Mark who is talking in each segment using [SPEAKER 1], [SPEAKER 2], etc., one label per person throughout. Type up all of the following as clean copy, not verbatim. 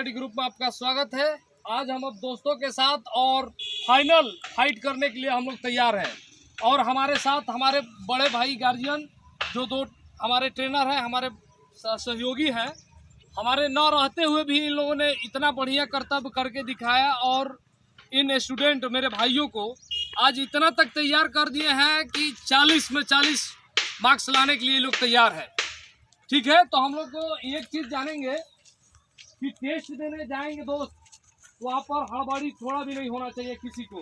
[SPEAKER 1] Study group में आपका स्वागत है। आज हम अब दोस्तों के साथ और फाइनल फाइट करने के लिए हम लोग तैयार हैं और हमारे साथ हमारे बड़े भाई गार्जियन जो दो हमारे ट्रेनर हैं, हमारे सहयोगी हैं। हमारे न रहते हुए भी इन लोगों ने इतना बढ़िया कर्तव्य करके दिखाया और इन स्टूडेंट मेरे भाइयों को आज इतना तक तैयार कर दिए हैं कि 40 में 40 मार्क्स लाने के लिए लोग तैयार हैं। ठीक है, तो हम लोग को एक चीज़ जानेंगे कि टेस्ट देने जाएंगे दोस्त, वहाँ पर हड़बड़ी थोड़ा भी नहीं होना चाहिए किसी को।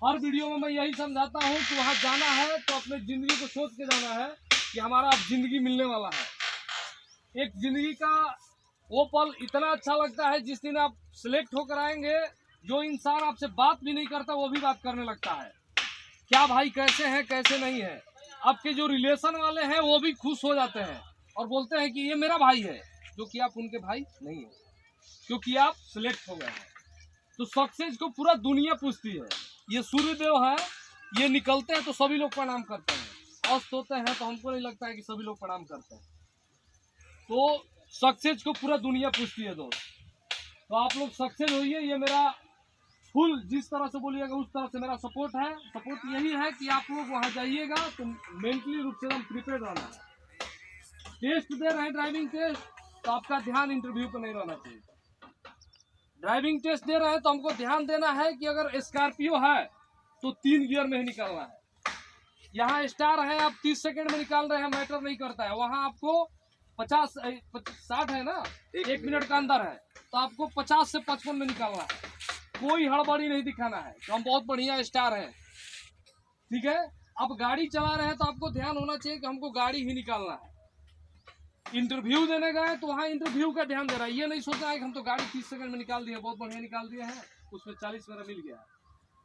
[SPEAKER 1] हर वीडियो में मैं यही समझाता हूँ कि वहाँ जाना है तो अपने ज़िंदगी को सोच के जाना है कि हमारा अब ज़िंदगी मिलने वाला है। एक ज़िंदगी का वो पल इतना अच्छा लगता है जिस दिन आप सिलेक्ट होकर आएंगे, जो इंसान आपसे बात भी नहीं करता वो भी बात करने लगता है, क्या भाई कैसे हैं कैसे नहीं है। आपके जो रिलेशन वाले हैं वो भी खुश हो जाते हैं और बोलते हैं कि ये मेरा भाई है, जो कि आप उनके भाई नहीं है, क्योंकि आप सिलेक्ट हो गए हैं। तो सक्सेस को पूरा दुनिया पूछती है। ये सूर्यदेव है, ये निकलते हैं तो सभी लोग प्रणाम करते हैं, अस्त होते हैं तो हमको नहीं लगता है कि सभी लोग प्रणाम करते हैं। तो सक्सेस को पूरा दुनिया पूछती है दोस्त। तो आप लोग सक्सेस होइए, ये मेरा फुल जिस तरह से बोलिएगा उस तरह से मेरा सपोर्ट है। सपोर्ट यही है कि आप लोग वहाँ जाइएगा तो मेंटली रूप से एकदम प्रिपेयर रहना है। टेस्ट दे रहे हैं ड्राइविंग टेस्ट, तो आपका ध्यान इंटरव्यू पर नहीं रहना चाहिए। ड्राइविंग टेस्ट दे रहे हैं तो हमको ध्यान देना है कि अगर स्कॉर्पियो है तो 3 गियर में ही निकालना है। यहाँ स्टार है, आप 30 सेकंड में निकाल रहे हैं, मैटर नहीं करता है। वहाँ आपको 60 है ना, 1 मिनट का अंदर है, तो आपको 50 से 55 में निकालना है। कोई हड़बड़ी नहीं दिखाना है तो हम बहुत बढ़िया स्टार हैं। ठीक है, अब गाड़ी चला रहे हैं तो आपको ध्यान होना चाहिए कि हमको गाड़ी ही निकालना है। इंटरव्यू देने गए तो वहाँ इंटरव्यू का ध्यान दे रहा है, ये नहीं सोच रहा है कि हम तो गाड़ी 30 सेकंड में निकाल दिए, बहुत बढ़िया निकाल दिए हैं, उसमें 40 मेरा मिल गया।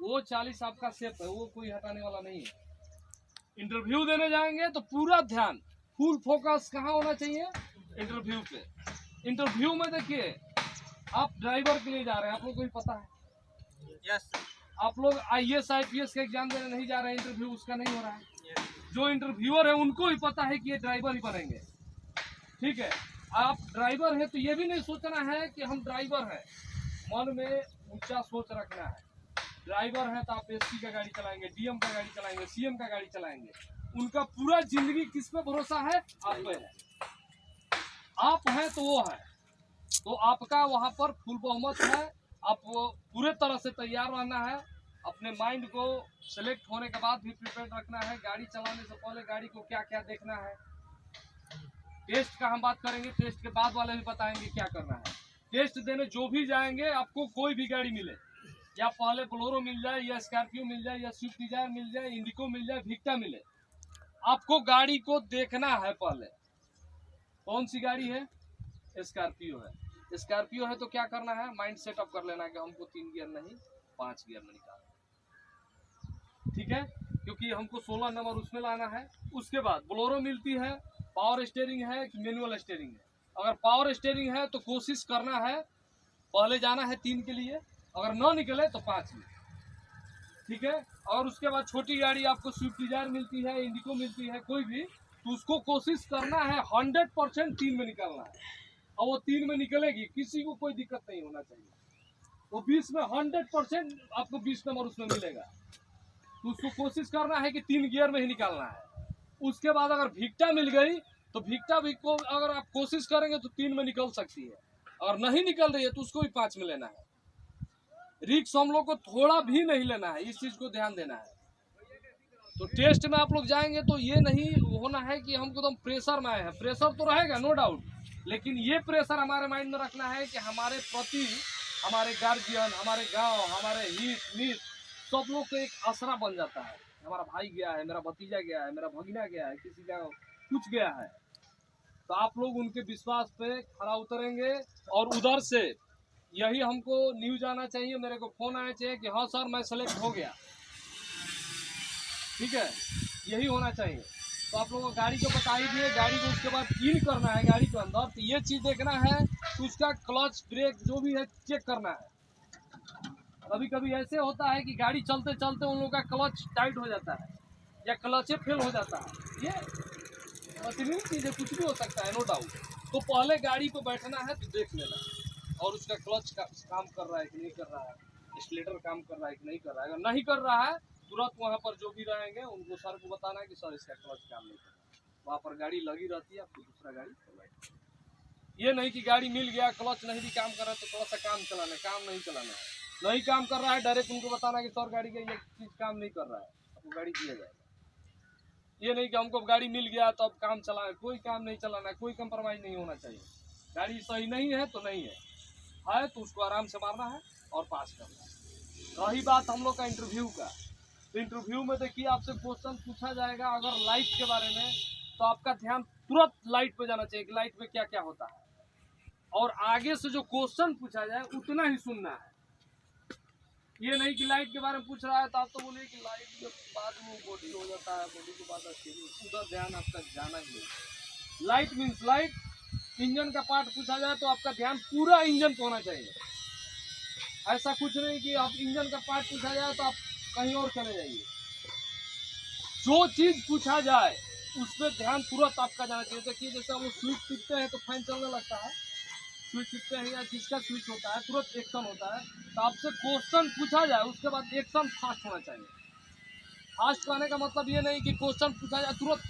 [SPEAKER 1] वो 40 आपका सेफ है, वो कोई हटाने वाला नहीं है। इंटरव्यू देने जाएंगे तो पूरा ध्यान फुल फोकस कहाँ होना चाहिए, इंटरव्यू पे। इंटरव्यू में देखिए आप ड्राइवर के लिए जा रहे हैं, आप लोग को भी पता है।
[SPEAKER 2] यस,
[SPEAKER 1] आप लोग IAS IPS का एग्जाम देने नहीं जा रहे हैं, इंटरव्यू उसका नहीं हो रहा है। जो इंटरव्यूअर है उनको भी पता है कि ये ड्राइवर ही बनेंगे। ठीक है, आप ड्राइवर है तो ये भी नहीं सोचना है कि हम ड्राइवर हैं, मन में ऊंचा सोच रखना है। ड्राइवर है तो आप SP का गाड़ी चलाएंगे, DM का गाड़ी चलाएंगे, CM का गाड़ी चलाएंगे। उनका पूरा जिंदगी किस पे भरोसा है, आप पे है। आप हैं तो वो है, तो आपका वहाँ पर फुल बहुमत है। आप पूरे तरह से तैयार रहना है। अपने माइंड को सेलेक्ट होने के बाद भी प्रिपेयर रखना है। गाड़ी चलाने से पहले गाड़ी को क्या क्या देखना है। टेस्ट का हम बात करेंगे, टेस्ट के बाद वाले भी बताएंगे क्या करना है। टेस्ट देने जो भी जाएंगे, आपको कोई भी गाड़ी मिले, या पहले बोलेरो मिल जाए, या स्कॉर्पियो मिल जाए, या स्विफ्ट डिजायर मिल जाए, इंडिको मिल जाए, विक्टा मिले, आपको गाड़ी को देखना है। पहले कौन सी गाड़ी है, स्कॉर्पियो है। स्कॉर्पियो है तो क्या करना है, माइंड सेटअप कर लेना है कि हमको 3 गियर नहीं 5 गियर में निकालना। ठीक है, क्योंकि हमको 16 नंबर उसमें लाना है। उसके बाद बोलेरो मिलती है, पावर स्टीयरिंग है कि मैनुअल स्टीयरिंग है। अगर पावर स्टीयरिंग है तो कोशिश करना है पहले जाना है 3 के लिए, अगर ना निकले तो 5 में। ठीक है, और उसके बाद छोटी गाड़ी आपको स्विफ्ट डिजायर मिलती है, इंडिको मिलती है, कोई भी, तो उसको कोशिश करना है 100% 3 में निकालना है। और वो 3 में निकलेगी, किसी को कोई दिक्कत नहीं होना चाहिए। वो 20 में 100% आपको 20 नंबर उसमें मिलेगा। तो उसको कोशिश करना है कि 3 गियर में ही निकालना है। उसके बाद अगर विक्टा मिल गई तो विक्टा भी को अगर आप कोशिश करेंगे तो 3 में निकल सकती है, और नहीं निकल रही है तो उसको भी 5 में लेना है। रिक्स हम लोग को थोड़ा भी नहीं लेना है, इस चीज़ को ध्यान देना है। तो टेस्ट में आप लोग जाएंगे तो ये नहीं होना है कि हमको तो प्रेशर में आए हैं। प्रेशर तो रहेगा नो डाउट, लेकिन ये प्रेशर हमारे माइंड में रखना है कि हमारे प्रति हमारे गार्जियन, हमारे गांव, हमारे हित मित सब लोग को एक आसरा बन जाता है। हमारा भाई गया है, मेरा भतीजा गया है, मेरा भगीना गया है, किसी का कुछ गया है, तो आप लोग उनके विश्वास पे खरा उतरेंगे। और उधर से यही हमको न्यूज आना चाहिए, मेरे को फोन आना चाहिए कि हाँ सर मैं सेलेक्ट हो गया। ठीक है, यही होना चाहिए। तो आप लोगों को गाड़ी को बता ही दिए, गाड़ी को उसके बाद इन करना है गाड़ी के अंदर, तो ये चीज़ देखना है कि उसका क्लच ब्रेक जो भी है चेक करना है। कभी कभी ऐसे होता है कि गाड़ी चलते चलते उन लोगों का क्लच टाइट हो जाता है या क्लचे फेल हो जाता है। ये अतिरिक्त चीज़ें कुछ भी हो सकता है नो डाउट। तो पहले गाड़ी को बैठना है तो देख लेना, और उसका क्लच काम कर रहा है कि नहीं कर रहा है, एक्सीलरेटर काम कर रहा है कि नहीं कर रहा है। अगर नहीं कर रहा है तुरंत वहाँ पर जो भी रहेंगे उनको सर को बताना है कि सर इसका क्लच काम नहीं कर रहा है। वहाँ पर गाड़ी लगी रहती है, आपको दूसरा गाड़ी प्रोवाइड। ये नहीं कि गाड़ी मिल गया क्लच नहीं भी काम कर रहा है तो थोड़ा सा काम चलाना है, काम नहीं चलाना है। नहीं काम कर रहा है डायरेक्ट उनको बताना कि सर गाड़ी का ये चीज़ काम नहीं कर रहा है, आपको गाड़ी दिया जाएगा। ये नहीं कि हमको गाड़ी मिल गया तो अब काम चलाए, कोई काम नहीं चलाना है, कोई कंप्रोमाइज़ नहीं होना चाहिए। गाड़ी सही नहीं है तो नहीं है तो उसको आराम से मारना है और पास करना है। रही बात हम लोग का इंटरव्यू का, तो इंटरव्यू में देखिए आपसे क्वेश्चन पूछा जाएगा अगर लाइट के बारे में, तो आपका ध्यान तुरंत लाइट पे जाना चाहिए कि लाइट में क्या क्या होता है, और आगे से जो क्वेश्चन पूछा जाए उतना ही सुनना है। ये नहीं कि लाइट के बारे में पूछ रहा है तो आप तो बोलिए कि लाइट के बाद में बॉडी हो जाता है, बॉडी के बाद उधर ध्यान आपका जाना ही नहीं। Light means light. इंजन का पार्ट पूछा जाए तो आपका ध्यान पूरा इंजन पे होना चाहिए। ऐसा कुछ नहीं कि आप इंजन का पार्ट पूछा जाए तो आप कहीं और चले जाइए। जो चीज पूछा जाए उस पर ध्यान तुरंत आपका जाना चाहिए। देखिए जैसे हम स्विच टिपते हैं तो फैन चलने लगता है, स्विच टिपते हैं या जिसका स्विच होता है तुरंत एक्शन होता है। तो आपसे क्वेश्चन पूछा जाए उसके बाद एक्शन फास्ट होना चाहिए। फास्ट कहने का मतलब ये नहीं कि क्वेश्चन पूछा जाए तुरंत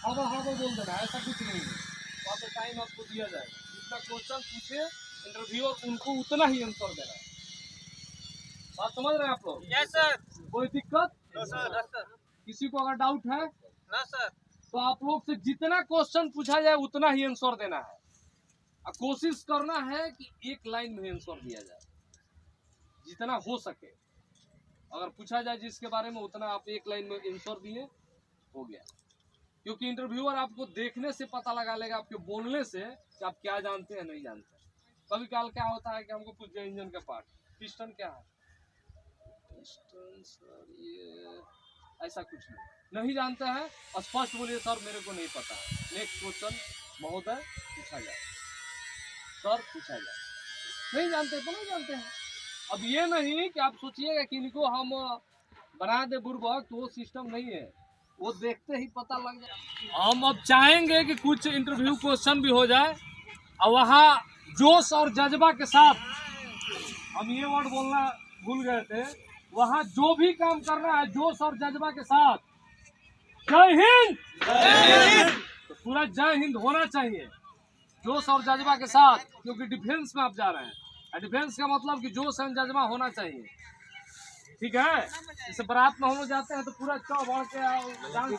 [SPEAKER 1] हड़बड़ हड़बड़ बोल देना, ऐसा कुछ नहीं है। वहाँ पे टाइम आपको दिया जाएगा, जितना क्वेश्चन पूछे इंटरव्यूअर उनको उतना ही आंसर देना है। बात समझ रहे हैं आप लोग?
[SPEAKER 2] Yes sir.
[SPEAKER 1] कोई दिक्कत?
[SPEAKER 2] No sir.
[SPEAKER 1] किसी को अगर डाउट है
[SPEAKER 2] ना सर।
[SPEAKER 1] तो आप लोग से जितना क्वेश्चन पूछा जाए उतना ही आंसर देना है। कोशिश करना है कि एक लाइन में आंसर दिया जाए जितना हो सके। अगर पूछा जाए जिसके बारे में उतना आप एक लाइन में आंसर दिए, हो गया। क्योंकि इंटरव्यूअर आपको देखने से पता लगा लेगा, आपके बोलने से, कि आप क्या जानते हैं नहीं जानते। कभी काल क्या होता है कि हमको पूछ जाए इंजन का पार्ट, पिस्टन क्या है, पिस्टन सर ये ऐसा कुछ नहीं जानते हैं, स्पष्ट बोलिए सर मेरे को नहीं पता है। नेक्स्ट क्वेश्चन महोदय पूछा जाए, सर पूछा जाए। नहीं जानते तो नहीं जानते हैं। अब ये नहीं कि आप सोचिएगा कि इनको हम बना दे बुर्बक, तो वो सिस्टम नहीं है, वो देखते ही पता लग जाए। हम अब चाहेंगे कि कुछ इंटरव्यू क्वेश्चन भी हो जाए और वहाँ जोश और जज्बा के साथ, हम ये वर्ड बोलना भूल गए थे, वहाँ जो भी काम करना है जोश और जज्बा के साथ। जय हिंद, तो पूरा जय हिंद होना चाहिए जोश और जज्बा के साथ, क्योंकि डिफेंस में आप जा रहे हैं। डिफेंस का मतलब कि जोश और जज्बा होना चाहिए, ठीक है। जैसे बारात में हम लोग जाते हैं तो पूरा चढ़ बढ़ के डांस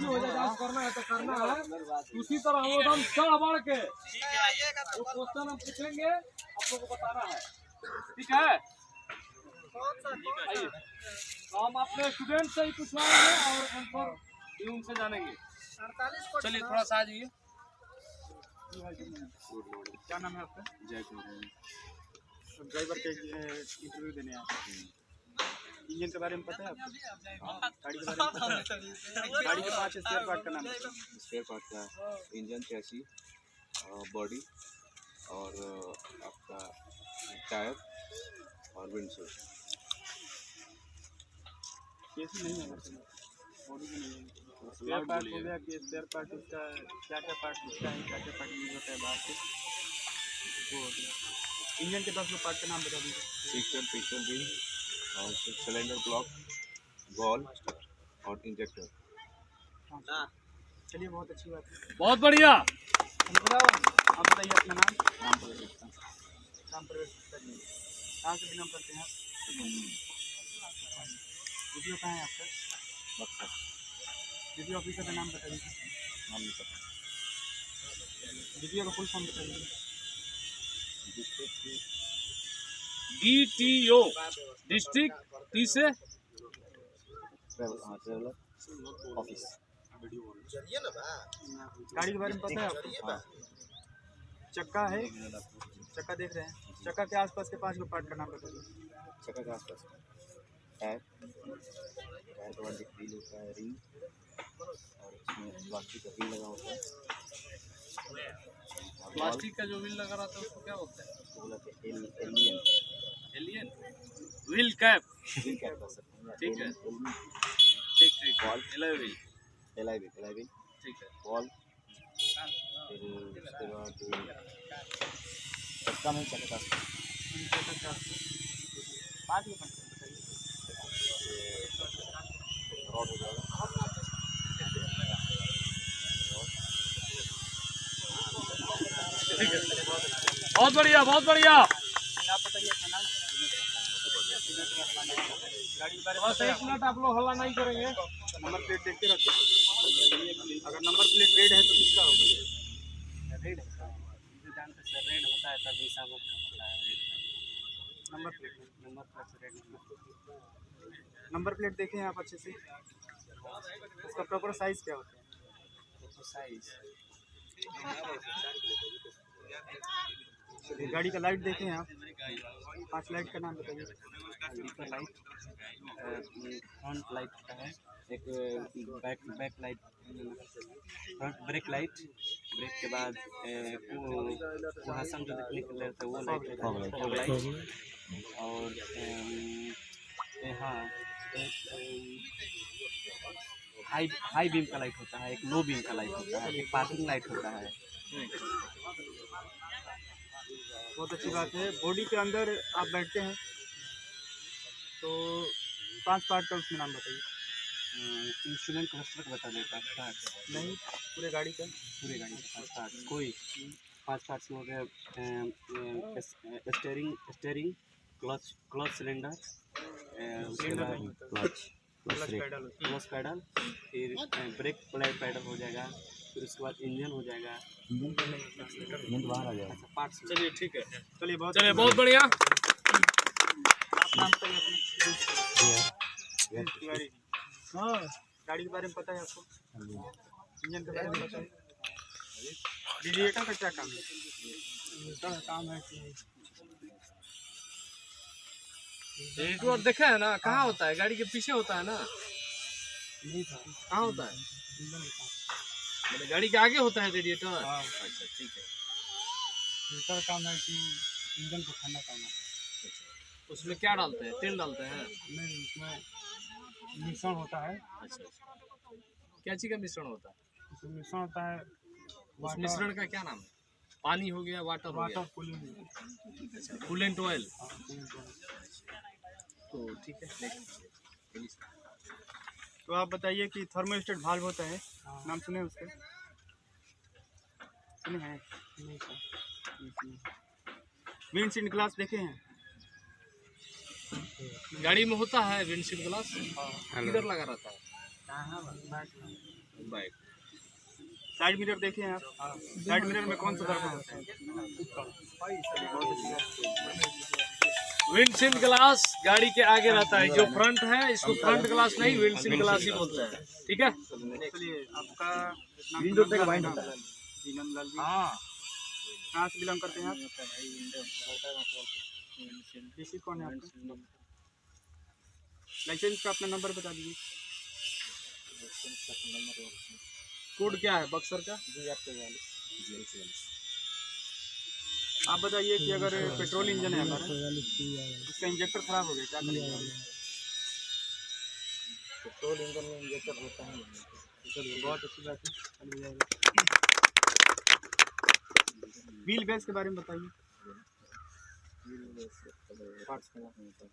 [SPEAKER 1] हो जाए, डांस करना है तो करना है। उसी तरह हम एकदम चढ़ बढ़ के वो क्वेश्चन हम पूछेंगे, आप लोग को बताना है, ठीक है। आइए तो हम अपने स्टूडेंट से ही पूछवाएंगे और आंसर भी उनसे जानेंगे। चलिए थोड़ा सा आ जाइए।
[SPEAKER 2] क्या नाम है आपका?
[SPEAKER 3] जय कुमार।
[SPEAKER 2] ड्राइवर के इंटरव्यू देने आए। इंजन के बारे में पता है आपको? गाड़ी के बारे में पता है? गाड़ी के 5 स्पेयर पार्ट का नाम है।
[SPEAKER 3] स्पेयर पार्ट का इंजन, चैसी, बॉडी और आपका टायर और विंडशील्ड।
[SPEAKER 2] कैसी नहीं है, बॉडी भी नहीं है। स्पेयर पार्ट हो गया कि स्पेयर पार्ट उसका क्या क्या पार्ट उसका है, क्या क्या पार्ट यूज होता है बाहर से, वो हो गया। इंजन के 10 पार्ट का नाम बता दीजिए।
[SPEAKER 3] सिस्टम, पिस्टन रिंग और सिलेंडर ब्लॉक, बॉल और इंजेक्टर।
[SPEAKER 2] चलिए बहुत अच्छी बात है,
[SPEAKER 1] बहुत बढ़िया।
[SPEAKER 2] आप बताइए अपना नाम।
[SPEAKER 3] नाम पर
[SPEAKER 2] नाम प्रवेश करिए। कहाँ से बिलोंग करते हैं आप? वीडियो कहाँ है आपका?
[SPEAKER 3] बक्सा।
[SPEAKER 2] वीडियो ऑफिसर का नाम बता दीजिए।
[SPEAKER 3] नाम नहीं पता।
[SPEAKER 2] वीडियो का फुल फॉर्म बता दीजिए।
[SPEAKER 1] DTO डिस्ट्रिक्ट टी से
[SPEAKER 3] ट्रेवलर ऑफिस।
[SPEAKER 2] गाड़ी के बारे में पता है आपको?
[SPEAKER 3] हाँ।
[SPEAKER 2] चक्का है, चक्का देख रहे हैं, चक्का के आसपास के 5 पार्ट का नाम बता दीजिए।
[SPEAKER 3] चक्का के आसपास टायर, टायर के बाद व्हील होता है, रिंग और इसमें प्लास्टिक का व्हील लगा होता है।
[SPEAKER 1] प्लास्टिक का जो व्हील लगा रहता है उसको क्या बोलते हैं?
[SPEAKER 3] उसको बोलते हैं alien.
[SPEAKER 1] Alien wheel cap,
[SPEAKER 3] wheel cap कर सकते हैं।
[SPEAKER 1] ठीक है।
[SPEAKER 3] एलियन।
[SPEAKER 1] ठीक ठीक।
[SPEAKER 3] Ball,
[SPEAKER 1] alloy wheel,
[SPEAKER 3] alloy wheel,
[SPEAKER 1] ठीक है।
[SPEAKER 3] बॉल, फिर उसके बाद सस्ता में चलेगा।
[SPEAKER 2] 5 में बताइए।
[SPEAKER 3] रॉड हो जाएगा।
[SPEAKER 1] बहुत बढ़िया, बहुत बढ़िया।
[SPEAKER 2] आप बताइए अपना नाम। गाड़ी के बारे में
[SPEAKER 1] बस 1 मिनट, आप लोग हल्ला नहीं करेंगे।
[SPEAKER 2] नंबर प्लेट देखते रहते हैं। अगर नंबर प्लेट रेड है तो किसका होगा? रेड है सर, जानते सर, रेड होता है तभी सब होता है red. Number plate red number plate देखें आप अच्छे से। उसका प्रॉपर साइज़ क्या होता है? साइज़ गाड़ी का लाइट देखें आप। 5 लाइट का नाम बताइए। लाइट फ्रंट लाइट का है, एक back light, front brake light, brake के बाद वहाँ सम जो देखने के लिए रहता है वो लाइट, फॉग लाइट, और हाँ हाई बीम का लाइट होता है, एक लो बीम का लाइट होता है, एक पार्किंग लाइट होता है। बहुत अच्छी बात है। बॉडी के अंदर आप बैठते हैं तो 5 पार्ट का उसमें नाम बताइए। इंस्ट्रूमेंट क्लस्टर का बता दें 5 पार्ट्स। नहीं, पूरे गाड़ी का 5 पार्ट्स। कोई 5 पार्ट्स में हो गया स्टेयरिंग, क्लच सिलेंडर, उसके बाद क्लच पैडल, फिर ब्रेक पैडल हो जाएगा, फिर उसके बाद इंजन हो जाएगा।
[SPEAKER 3] इंजन बाहर आ जाएगा।
[SPEAKER 2] अच्छा, पार्ट्स।
[SPEAKER 1] चलिए ठीक है,
[SPEAKER 2] चलिए बहुत
[SPEAKER 1] बढ़िया।
[SPEAKER 2] आप नाम बताइए अपने। तिवारी। हाँ, गाड़ी के बारे में पता है आपको? इंजन के बारे में पता है? रेडिएटर का क्या काम है? रेडिएटर का काम है कि
[SPEAKER 1] रेडिएटर देखे है ना, कहाँ होता है? गाड़ी के पीछे होता है ना।
[SPEAKER 2] नहीं था,
[SPEAKER 1] कहाँ होता है?
[SPEAKER 2] इंजन का
[SPEAKER 1] मतलब गाड़ी के आगे होता है रेडिएटर।
[SPEAKER 2] हाँ।
[SPEAKER 1] अच्छा ठीक है।
[SPEAKER 2] रेडिएटर का काम है कि इंजन को ठंडा करना।
[SPEAKER 1] उसमें क्या डालते हैं? तेल डालते हैं?
[SPEAKER 2] नहीं, उसमें मिश्रण होता है।
[SPEAKER 1] अच्छा, क्या चीज़ का मिश्रण होता है?
[SPEAKER 2] उसमें मिश्रण होता है।
[SPEAKER 1] उस मिश्रण का क्या नाम है? पानी हो गया, वाटर हो गया,
[SPEAKER 2] कूलिंग।
[SPEAKER 1] अच्छा, कूलेंट ऑयल।
[SPEAKER 2] हाँ,
[SPEAKER 1] तो ठीक है, नेक्स्ट।
[SPEAKER 2] तो आप बताइए कि थर्मोस्टेट वाल्व होता है, नाम सुने उसके? सुने हैं? नहीं सर। विंडशील्ड ग्लास देखे हैं?
[SPEAKER 1] गाड़ी में होता है विंडशील्ड ग्लास। किधर लगा रहता है? बाइक।
[SPEAKER 2] साइड मिरर देखे हैं आप? साइड मिरर में कौन सा दर्पण होता है?
[SPEAKER 1] विंडशील्ड ग्लास गाड़ी के आगे रहता है, जो फ्रंट है इसको फ्रंट ग्लास नहीं विंडशील्ड ग्लास ही बोलते हैं। ठीक है,
[SPEAKER 2] चलिए, आपका नाम?
[SPEAKER 3] विंडो पे बाइंड होता है।
[SPEAKER 2] जी, नंदलाल जी।
[SPEAKER 1] हाँ।
[SPEAKER 2] कहाँ से बिलोंग करते हैं आप? डीसी कौन है आपका? लाइसेंस का अपना नंबर बता दीजिए।
[SPEAKER 1] कोड क्या है बक्सर का?
[SPEAKER 2] आप बताइए कि अगर पेट्रोल इंजन है हमारा, उसका इंजेक्टर खराब हो गया, क्या करेंगे?
[SPEAKER 3] पेट्रोल इंजन में इंजेक्टर होता है।
[SPEAKER 2] चलिए, बहुत अच्छी बात है। चलिए जाएगा। व्हील बेस के बारे में बताइए।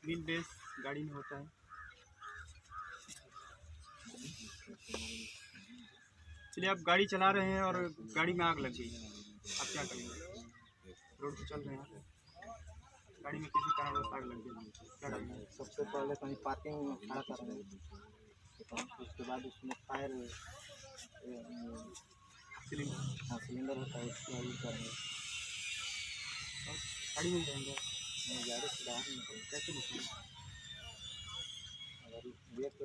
[SPEAKER 2] व्हील बेस गाड़ी में होता है। चलिए, आप गाड़ी चला रहे हैं और गाड़ी में आग लग गई, आप क्या करेंगे? रोड पे चल रहे हैं, गाड़ी में किसी कारणवश आग लग गई, क्या करेंगे?
[SPEAKER 3] सबसे पहले कहीं पार्किंग में खड़ा करेंगे, उसके बाद उसमें फायर सिलेंडर होता है, उसका यूज करेंगे।
[SPEAKER 2] गाड़ी में जाएंगे?
[SPEAKER 3] गाड़ी से बाहर निकलेंगे।
[SPEAKER 2] कैसे निकलेंगे?
[SPEAKER 3] अगर ब्रेक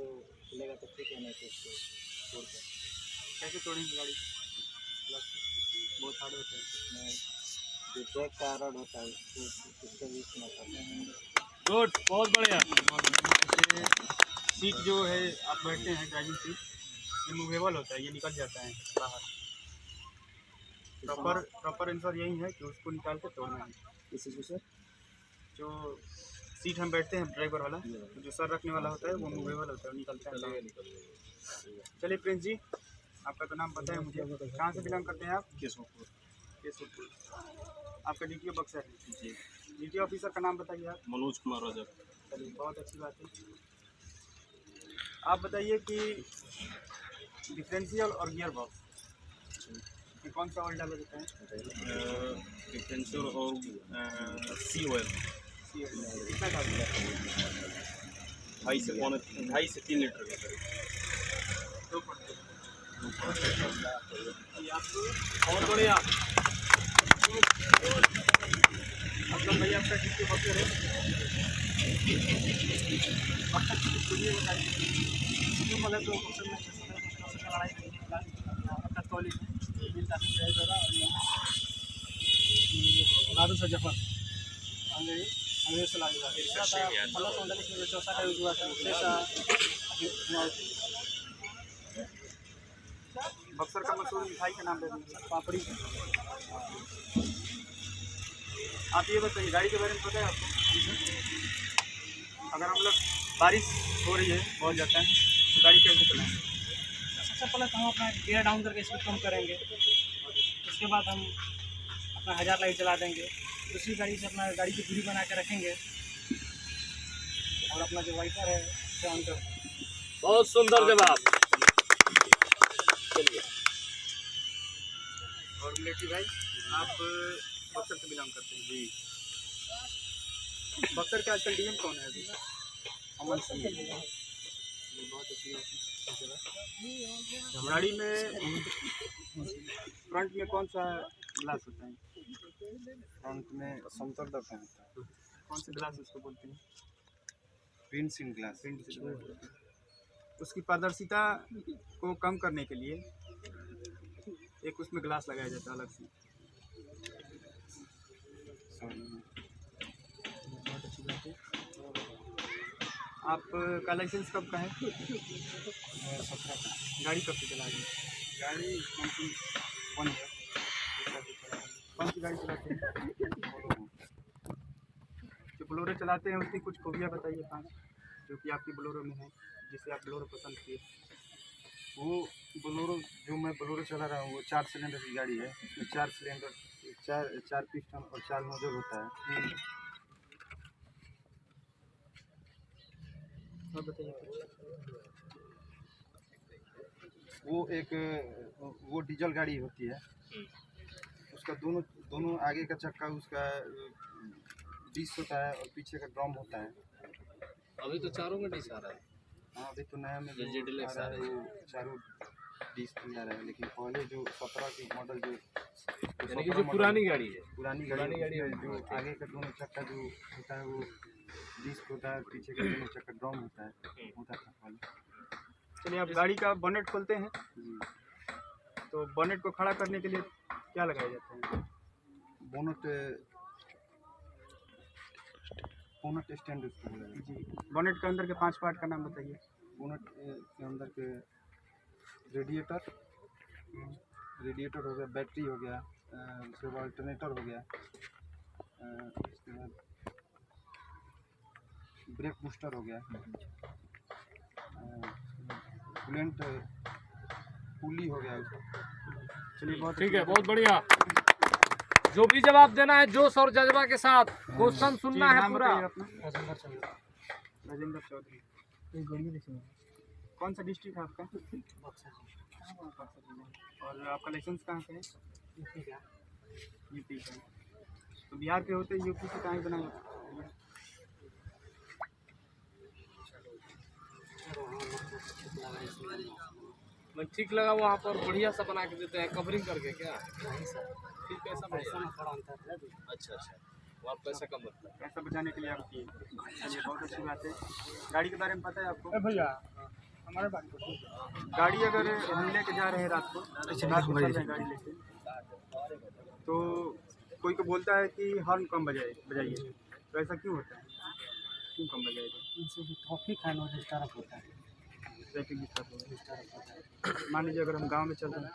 [SPEAKER 3] खुलेगा तो ठीक है, नहीं तो उसको छोड़ कर
[SPEAKER 2] कैसे तोड़ेंगे गाड़ी? बहुत हार्ड होता है।
[SPEAKER 3] उसमें जो ब्रेक का रड होता है उसको भी इस्तेमाल करते हैं।
[SPEAKER 1] गुड, बहुत बढ़िया।
[SPEAKER 2] जैसे सीट जो है आप बैठते हैं, ड्राइविंग सीट, ये मूवेबल होता है, ये निकल जाता है बाहर। प्रॉपर आंसर यही है कि उसको निकाल कर तोड़ना है।
[SPEAKER 3] इसी को सर
[SPEAKER 2] जो सीट हम बैठते हैं ड्राइवर वाला, जो सर रखने वाला होता है वो मूवेबल होता है, निकलता है बाहर। चलिए प्रिंस जी, आपका तो नाम पता है मुझे, कहाँ से बिलोंग करते हैं आप?
[SPEAKER 3] केशवपुर।
[SPEAKER 2] केशवपुर। आपका DTO बक्सर है।
[SPEAKER 3] जी।
[SPEAKER 2] DTO ऑफिसर का नाम बताइए आप।
[SPEAKER 3] मनोज कुमार रजक।
[SPEAKER 2] चलिए बहुत अच्छी बात है। आप बताइए कि डिफरेंशियल और गियर बॉक्स में कौन सा ऑयल डाला जाता है?
[SPEAKER 3] डिफरेंशियल और सी ऑयल
[SPEAKER 2] कितना डालते हैं?
[SPEAKER 3] 2.5 से 3 लीटर का करीब।
[SPEAKER 2] और बढ़िया। मतलब भैया आपका कितने बक्सर है? मतलब तो लड़ाई दारू से जफर अंग्रेज से लड़ा चौसा का यूज हुआ था। बक्सर का मशहूर मिठाई का नाम दे दीजिए। पापड़ी। आप ये बताइए गाड़ी के बारे में पता है आपको? अगर हम लोग बारिश हो रही है बहुत ज़्यादा है तो गाड़ी कैसे चलाएंगे? सबसे पहले तो हम अपना गियर डाउन करके स्पीड कम करेंगे। उसके बाद हम अपना 1000 लाइट चला देंगे। दूसरी गाड़ी से अपना गाड़ी की दूरी बना के रखेंगे और अपना जो वाइपर है उसे ऑन कर।
[SPEAKER 1] बहुत सुंदर जवाब। चलिए।
[SPEAKER 2] और मिलेटी भाई आप बक्सर से बिलोंग करते हैं? जी। बक्सर का आजकल डीएम कौन है अभी? अमन सिंह। बहुत अच्छी बात है। गाड़ी में फ्रंट में कौन सा ग्लास होता है?
[SPEAKER 3] फ्रंट में समतल दर्पण होता है।
[SPEAKER 2] कौन से ग्लास उसको बोलते हैं?
[SPEAKER 3] प्रिंसिंग ग्लास।
[SPEAKER 2] उसकी पारदर्शिता को कम करने के लिए एक उसमें ग्लास लगाया जाता है अलग से। बहुत अच्छी बात है। आपका लाइसेंस कब का है?
[SPEAKER 3] 17 का।
[SPEAKER 2] गाड़ी कब से चला रही है?
[SPEAKER 3] गाड़ी
[SPEAKER 2] कौन सी गाड़ी चलाते हैं? जो बोलोरो चलाते हैं उसकी कुछ खूबियाँ बताइए 5 जो कि आपकी बोलोरो में है जिससे आप बोलोरो पसंद किए।
[SPEAKER 3] वो बोलोरो जो मैं बोलोरो चला रहा हूँ वो 4 सिलेंडर की गाड़ी है। इसमें 4 सिलेंडर 4 पिस्टन और 4 नोजल होता है।
[SPEAKER 2] और बताइए कुछ।
[SPEAKER 3] वो डीजल गाड़ी होती है। उसका दोनों आगे का चक्का उसका डिस्क होता है और पीछे का ड्रम होता है।
[SPEAKER 1] अभी तो चारों में डिश आ रहा है।
[SPEAKER 3] हाँ अभी तो नया में
[SPEAKER 1] LG Deluxe
[SPEAKER 3] आ रहा है वो चारों डिस्क में आ रहा है। लेकिन पहले जो 17 की मॉडल
[SPEAKER 1] यानी कि जो पुरानी गाड़ी है।
[SPEAKER 3] पुरानी गाड़ी है जो आगे का दोनों चक्का जो होता है वो डिस्क होता है, पीछे का दोनों चक्का ड्रम होता है होता था पहले।
[SPEAKER 2] चलिए आप गाड़ी का बोनेट खोलते हैं तो बोनेट को खड़ा करने के लिए क्या लगाया जाता है?
[SPEAKER 3] बोनट स्टैंड उसको बोला जाता है।
[SPEAKER 2] जी। बोनेट के अंदर के 5 पार्ट का नाम बताइए।
[SPEAKER 3] बोनट के अंदर के रेडिएटर हो गया, बैटरी हो गया, उसके बाद अल्टरनेटर हो गया, उसके बाद ब्रेक बूस्टर हो गया, कूलेंट पुली हो गया उसका।
[SPEAKER 2] चलिए बहुत
[SPEAKER 1] ठीक है, बहुत बढ़िया। जो भी जवाब देना है जोश और जज्बा के साथ क्वेश्चन सुनना है पूरा।
[SPEAKER 2] राजेंद्र चौधरी। कौन सा डिस्ट्रिक्ट है आपका? और आपका लाइसेंस कहाँ से है? यूपी का। तो बिहार के होते यूपी से कहाँ बनाए?
[SPEAKER 1] मैं ठीक लगा वहाँ पर बढ़िया सा बना के देते हैं कवरिंग करके क्या? ठीक है, ऐसा बढ़िया। अच्छा वहाँ पैसा कम लगता है।
[SPEAKER 2] पैसा बचाने के लिए आप किए। चलिए बहुत अच्छी बात है। गाड़ी के बारे में पता है आपको? भैया हमारे बात गाड़ी अगर हम लेके जा रहे हैं रात को गाड़ी लेके तो कोई को बोलता है कि हॉर्न कम बजाइए तो ऐसा क्यों होता है? क्यों कम बजाएगा? इनसे जो ट्रैफिक है वो डिस्टर्ब होता है। ट्रैफिक डिस्टर्ब होता है। मान लीजिए अगर हम गांव में चल रहे हैं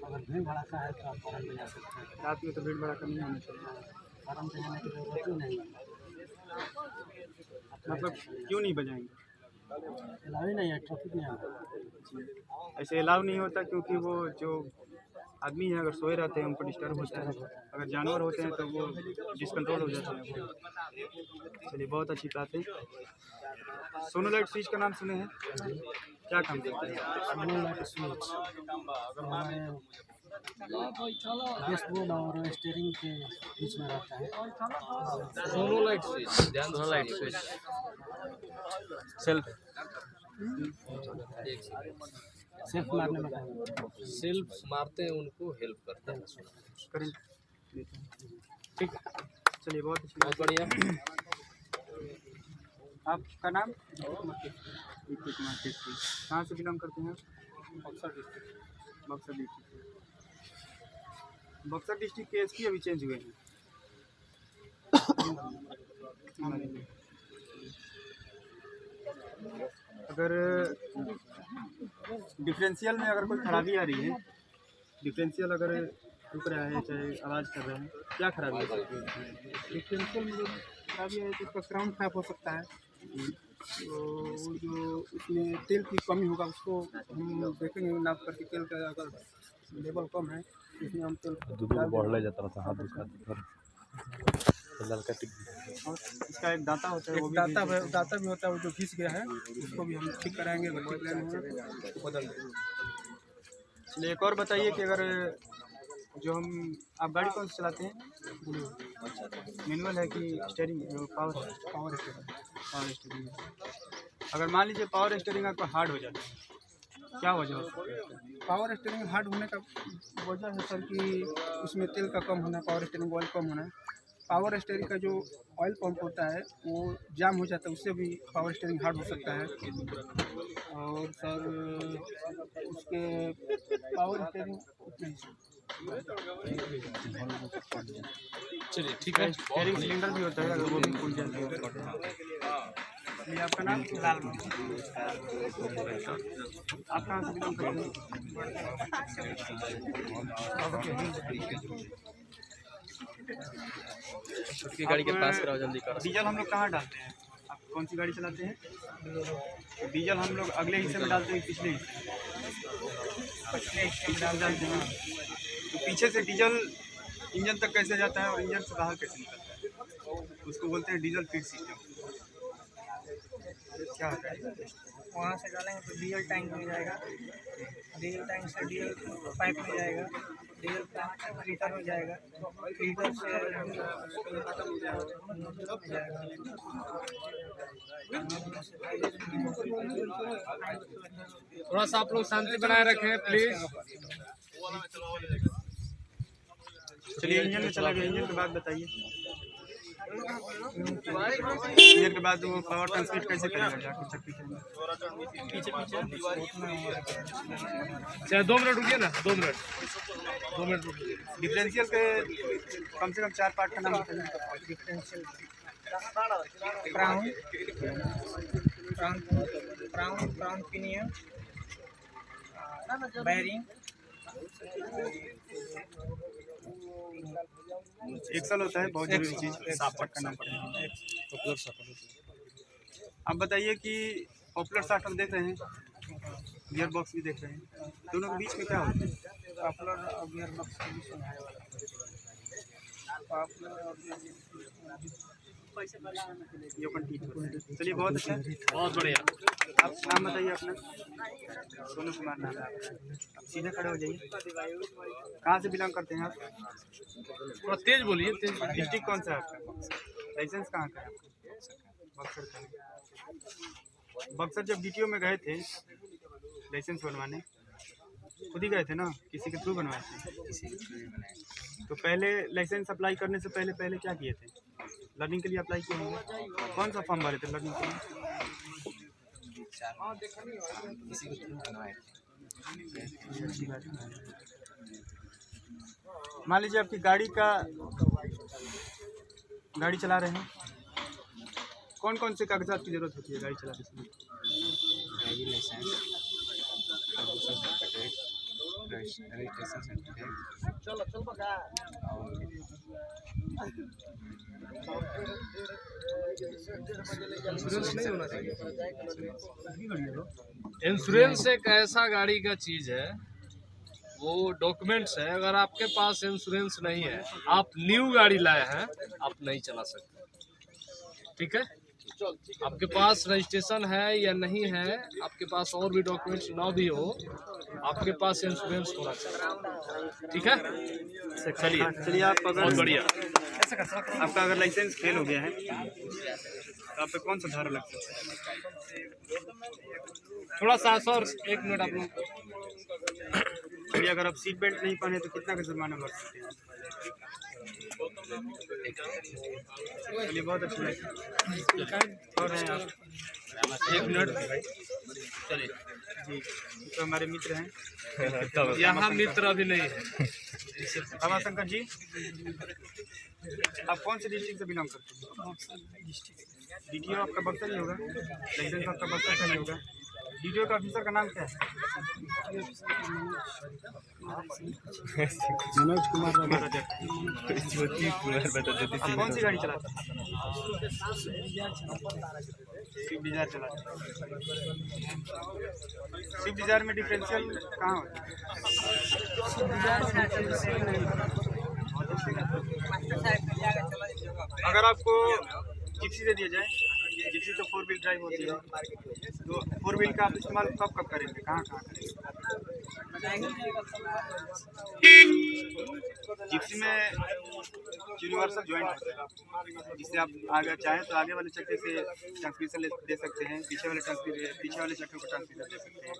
[SPEAKER 2] अगर भीड़ भड़ाका है तो आप हॉर्न बजा सकते हैं। रात में तो भीड़ भड़ाका नहीं होना चाहिए। हॉर्न बजाने की जरूरत ही नहीं। मतलब क्यों नहीं बजाएंगे? अलाउ ही नहीं है, ट्रैफिक नहीं है। ऐसे अलाउ नहीं होता क्योंकि वो जो आदमी है, अगर सोए रहते हैं उनको डिस्टर्ब होता है, अगर जानवर होते हैं तो वो डिसकंट्रोल हो जाते हैं। चलिए बहुत अच्छी बात है। सोनोलाइट स्विच का नाम सुने हैं, क्या काम करते हैं?
[SPEAKER 3] सोनोलाइट स्विच हमारे डैशबोर्ड और स्टीयरिंग के बीच में रहता है।
[SPEAKER 1] सोनोलाइट स्विच, ध्यान सोनोलाइट स्विच
[SPEAKER 2] सेल्फ
[SPEAKER 3] सेल्फ मारने में
[SPEAKER 1] सेल्फ मारते हैं, उनको हेल्प करते हैं।
[SPEAKER 2] करंट ठीक है। चलिए बहुत अच्छी
[SPEAKER 1] बहुत बढ़िया।
[SPEAKER 2] आपका नाम? विक्की कुमार टेस्टी। कहाँ से बिलोंग करते हैं? बक्सर डिस्ट्रिक्ट। बक्सर डिस्ट्रिक्ट के एसपी अभी चेंज हुए हैं। अगर डिफरेंशियल में अगर कोई खराबी आ रही है, डिफरेंशियल अगर रुक रहा है चाहे आवाज़ कर रहा है, क्या खराबी है?
[SPEAKER 3] डिफरेंशियल में जो खराबी है तो उसका क्राउन खराब हो सकता है। तो वो जो उसमें तेल की कमी होगा उसको हम देखेंगे, नाप करके तेल का अगर लेवल कम है इसमें हम तेल
[SPEAKER 2] और इसका एक दाता होता है, वो भी
[SPEAKER 3] दाता भी होता है, वो जो घिस गया है उसको भी हम ठीक कराएंगे, अगर ठीक नहीं होगा तो बदल देंगे।
[SPEAKER 2] चलिए एक और बताइए कि अगर जो हम आप गाड़ी कौन सी चलाते हैं? मैनुअल है कि स्टीयरिंग? Power steering. अगर मान लीजिए पावर स्टीयरिंग आपका हार्ड हो जाता है, क्या वजह है?
[SPEAKER 3] पावर स्टीयरिंग हार्ड होने का वजह है सर कि उसमें तेल का कम होना, पावर स्टीयरिंग ऑयल कम होना। पावर स्टीयरिंग का जो ऑयल पंप होता है वो जाम हो जाता है, उससे भी पावर स्टीयरिंग हार्ड हो सकता है। और सर उसके पावर स्टीयरिंग
[SPEAKER 1] चलिए ठीक है।
[SPEAKER 2] स्टीयरिंग सिलेंडर भी होता है, अगर वो भी फुल जाता है। ये आपका नाम? लाल मोहन। आप कहाँ से बिलोंग करते हैं?
[SPEAKER 1] उसकी गाड़ी के पास कराओ जल्दी करो।
[SPEAKER 2] डीजल हम लोग कहाँ डालते हैं? आप कौन सी गाड़ी चलाते हैं? डीजल हम लोग अगले हिस्से में डालते हैं, पिछले हिस्से में डालते हैं। तो पीछे से डीजल इंजन तक कैसे जाता है और इंजन से बाहर कैसे निकलता है, उसको बोलते हैं डीजल फीड सिस्टम। क्या होता है?
[SPEAKER 4] वहाँ से डालेंगे तो डीजल टैंक में जाएगा, डीजल टैंक से डीजल पाइप में जाएगा, डीजल पाइप से फिल्टर में जाएगा, फिल्टर से
[SPEAKER 1] थोड़ा सा आप लोग शांति बनाए रखें प्लीज।
[SPEAKER 2] चलिए इंजन में चला गया, इंजन के बाद बताइए। इंजन के बाद वो पावर ट्रांसमिट कैसे करेगा जाकर चक्की के अंदर?
[SPEAKER 1] चाहे 2 मिनट रुकिए ना, 2 मिनट रुकिए।
[SPEAKER 2] डिफरेंशियल के कम से कम 4 पार्ट का नाम बताइए।
[SPEAKER 4] Differential crown pinion, bearing,
[SPEAKER 2] axle होता है, बहुत जरूरी चीज़, साफ करना पड़ेगा। आप बताइए कि पॉपुलर शाफ्ट हम देख रहे हैं, गियर बॉक्स भी देख रहे हैं, दोनों के बीच में क्या होता है?
[SPEAKER 3] पॉपुलर और गियर बॉक्स के बीच में है।
[SPEAKER 2] ये कंटीट होता है। चलिए बहुत अच्छा,
[SPEAKER 1] बहुत बढ़िया।
[SPEAKER 2] आप नाम बताइए अपना? सोनू कुमार नाम है आपका। आप सीधे खड़े हो जाइए। कहाँ से बिलोंग करते हैं आप?
[SPEAKER 1] थोड़ा तेज बोलिए, तेज।
[SPEAKER 2] डिस्ट्रिक्ट कौन सा है आपका? लाइसेंस कहाँ का है आपका? बक्सर का। बक्सर जब DTO में गए थे लाइसेंस बनवाने, खुद ही गए थे ना, किसी के थ्रू बनवाए थे? तो पहले लाइसेंस अप्लाई करने से पहले क्या किए थे? लर्निंग के लिए अप्लाई किए होंगे। कौन सा फॉर्म भरे थे लर्निंग के लिए? मान लीजिए आपकी गाड़ी चला रहे हैं, कौन कौन से कागजात की जरूरत होती है गाड़ी चलाते समय?
[SPEAKER 1] इंश्योरेंस नहीं होना चाहिए। इंश्योरेंस एक ऐसा गाड़ी का चीज है वो डॉक्यूमेंट्स है। अगर आपके पास इंश्योरेंस नहीं है, आप न्यू गाड़ी लाए हैं, आप नहीं चला सकते। ठीक है, आपके पास रजिस्ट्रेशन है या नहीं है, आपके पास और भी डॉक्यूमेंट्स ना भी हो, आपके पास इंश्योरेंस होना चाहिए। ठीक है,
[SPEAKER 2] चलिए आप अगर
[SPEAKER 1] बहुत बढ़िया।
[SPEAKER 2] आपका अगर लाइसेंस फेल हो गया है तो आप पे कौन सा धारा लगता है?
[SPEAKER 1] थोड़ा सा और 1 मिनट आप लोग।
[SPEAKER 2] चलिए अगर आप सीट बेल्ट नहीं पहने तो कितना का जुर्माना भर सकते हैं? चलिए बहुत अच्छा लगा। और हैं आप?
[SPEAKER 1] 1 मिनट।
[SPEAKER 2] चलिए जी, तो हमारे मित्र हैं।
[SPEAKER 1] यहाँ मित्र अभी नहीं है।
[SPEAKER 2] रमाशंकर जी, आप कौन से डिस्ट्रिक्ट से बिलोंग करते हैं? DTO आपका बक्सर ही होगा, लाइसेंस आपका बक्सर का ही होगा। DTO का ऑफिसर का नाम क्या है?
[SPEAKER 3] मनोज कुमार
[SPEAKER 2] आप कौन सी गाड़ी चलाते हैं? स्विफ्ट डिजायर चलाते हैं। स्विफ्ट डिजायर में डिफरेंशियल कहाँ होता है? अगर आपको जिप्सी दे दिया जाए, जिप्सी तो 4 व्हील ड्राइव होती है, तो 4 व्हील का आप इस्तेमाल कब कब करेंगे, कहाँ कहाँ करेंगे? जिप्सी में यूनिवर्सल जॉइंट होता है, जिससे आप आगे चाहें तो आगे वाले चक्के से ट्रांसमिशन दे सकते हैं, पीछे वाले चक्के को ट्रांसमिशन दे सकते हैं।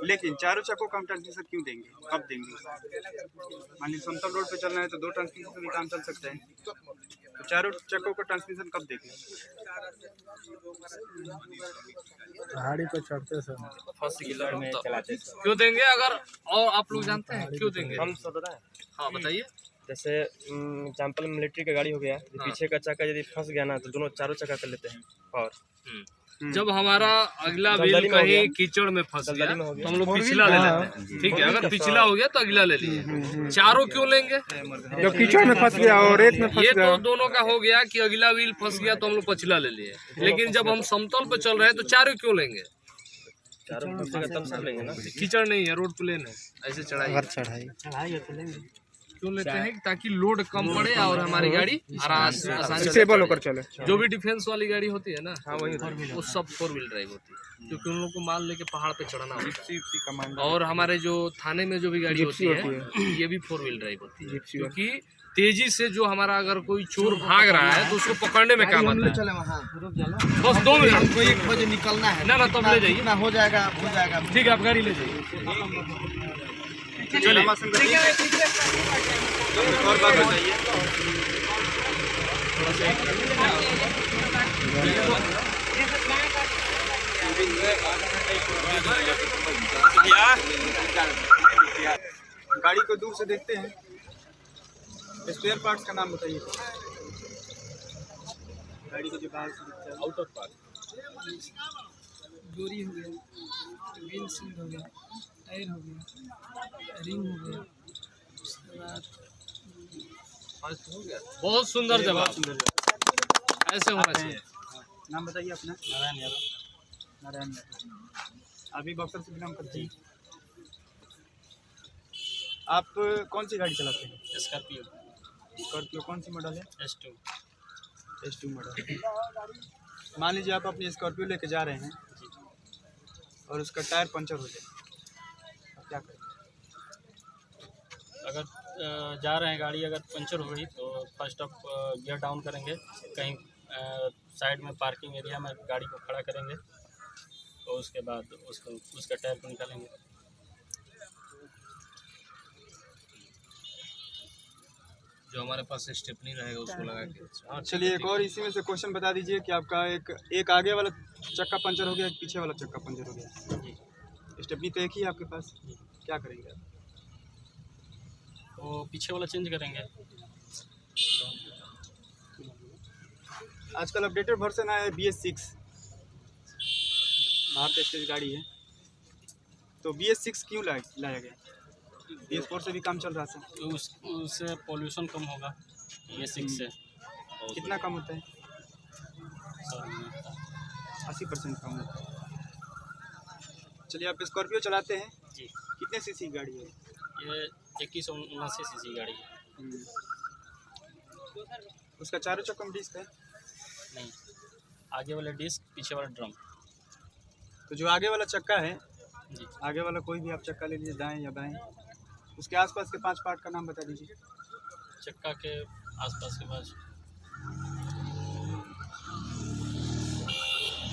[SPEAKER 2] लेकिन चारों चक्कों का हम ट्रांसमिशन क्यों देंगे, कब देंगे? मान लीजिए समतल रोड पे चलना है तो 2 ट्रांसमिशन से भी काम चल सकता है, तो चारों चक्कों का ट्रांसमिशन कब देंगे?
[SPEAKER 3] पहाड़ी पर चढ़ते समय
[SPEAKER 2] फर्स्ट गियर में चलाते।
[SPEAKER 1] क्यों देंगे? अगर और आप लोग जानते हैं क्यों देंगे?
[SPEAKER 2] हम सब बताएं।
[SPEAKER 1] हाँ बताइए।
[SPEAKER 2] जैसे एग्जाम्पल मिलिट्री का गाड़ी हो गया, पीछे का चक्का यदि फंस गया ना तो दोनों चारों चक्का कर लेते हैं। और
[SPEAKER 1] जब हमारा अगला व्हील कहीं कीचड़ में फंस गया तो हम लोग पिछला ले लेते हैं। ठीक है, अगर पिछला हो गया तो अगला ले लिए। चारों क्यों लेंगे?
[SPEAKER 3] जब कीचड़ में फंस गया और रेत में
[SPEAKER 1] ये तो दोनों का हो गया कि अगला व्हील फंस गया तो हम लोग पछिला ले लिए। लेकिन जब हम समतल पे चल रहे हैं तो चारों क्यों लेंगे?
[SPEAKER 2] चारों तब सब लेंगे ना।
[SPEAKER 1] कीचड़ नहीं है, रोड प्लेन है, ऐसे चढ़ाई क्यों लेते हैं? ताकि लोड कम पड़े और हमारी गाड़ी आसानी से
[SPEAKER 3] स्टेबल होकर चले।
[SPEAKER 1] जो भी डिफेंस वाली गाड़ी होती है ना, वो सब 4 व्हील ड्राइव होती है, क्योंकि उन लोग को माल लेके पहाड़ पे चढ़ना होता है। और हमारे जो थाने में जो भी गाड़ी होती है ये भी 4 व्हील ड्राइव होती है, क्योंकि तेजी से जो हमारा अगर कोई चोर भाग रहा है तो उसको पकड़ने में काम आता है। बस 2 मिनट, हमको 1 बजे निकलना है ना, तब ले जाइए ना, हो जाएगा। ठीक है, आप गाड़ी ले जाइए।
[SPEAKER 2] चलिए और बात बताइए। गाड़ी को दूर से देखते हैं, स्पेयर पार्ट्स का नाम बताइए। गाड़ी को जो बाहर से दिखता है आउटर पार्ट,
[SPEAKER 4] डोरी हो गया, व्हील सील हो गया, टायर हो गया, रिंग हो गया, उसके बाद
[SPEAKER 1] बहुत सुंदर जवाब, ऐसे होना चाहिए।
[SPEAKER 2] नाम बताइए अपना। नारायण यादव। अभी बक्सर से बिलोंग करते हैं। आप कौन सी गाड़ी चलाते हैं? स्कॉर्पियो कौन सी मॉडल है? S2 model. मान लीजिए आप अपनी स्कॉर्पियो लेके जा रहे हैं और उसका टायर पंचर हो जाए, आप क्या करेंगे?
[SPEAKER 5] अगर जा रहे हैं गाड़ी अगर पंचर हो गई तो फर्स्ट ऑफ गियर डाउन करेंगे, कहीं साइड में पार्किंग एरिया में गाड़ी को खड़ा करेंगे, तो उसके बाद उसका टायर को निकालेंगे।
[SPEAKER 1] जो हमारे पास स्टेपनी रहेगा उसको लगा के।
[SPEAKER 2] चलिए एक और इसी में से क्वेश्चन बता दीजिए कि आपका एक आगे वाला चक्का पंचर हो गया, एक पीछे वाला चक्का पंचर हो गया। स्टेपनी तो एक ही है आपके पास, क्या करेंगे आप?
[SPEAKER 5] तो पीछे वाला चेंज करेंगे।
[SPEAKER 2] आजकल अपडेटेड वर्जन आया है BS6, भारत स्टेज गाड़ी है, तो BS6 क्यों लाया गया? BS4 से भी काम चल रहा था।
[SPEAKER 5] तो उससे पोल्यूशन कम होगा BS6 से।
[SPEAKER 2] कितना कम होता है? 80% कम होता है। चलिए आप स्कॉर्पियो चलाते हैं,
[SPEAKER 5] जी।
[SPEAKER 2] कितने सीसी की गाड़ी है?
[SPEAKER 5] ये 2179 सीसी गाड़ी है।
[SPEAKER 2] उसका चारों चक्का में डिस्क है?
[SPEAKER 5] नहीं, आगे वाला डिस्क, पीछे वाला ड्रम।
[SPEAKER 2] तो जो आगे वाला चक्का है,
[SPEAKER 5] जी,
[SPEAKER 2] आगे वाला कोई भी आप चक्का ले लीजिए, दाएं या बाएं, उसके आसपास के 5 पार्ट का नाम बता दीजिए।
[SPEAKER 5] चक्का के आसपास के पास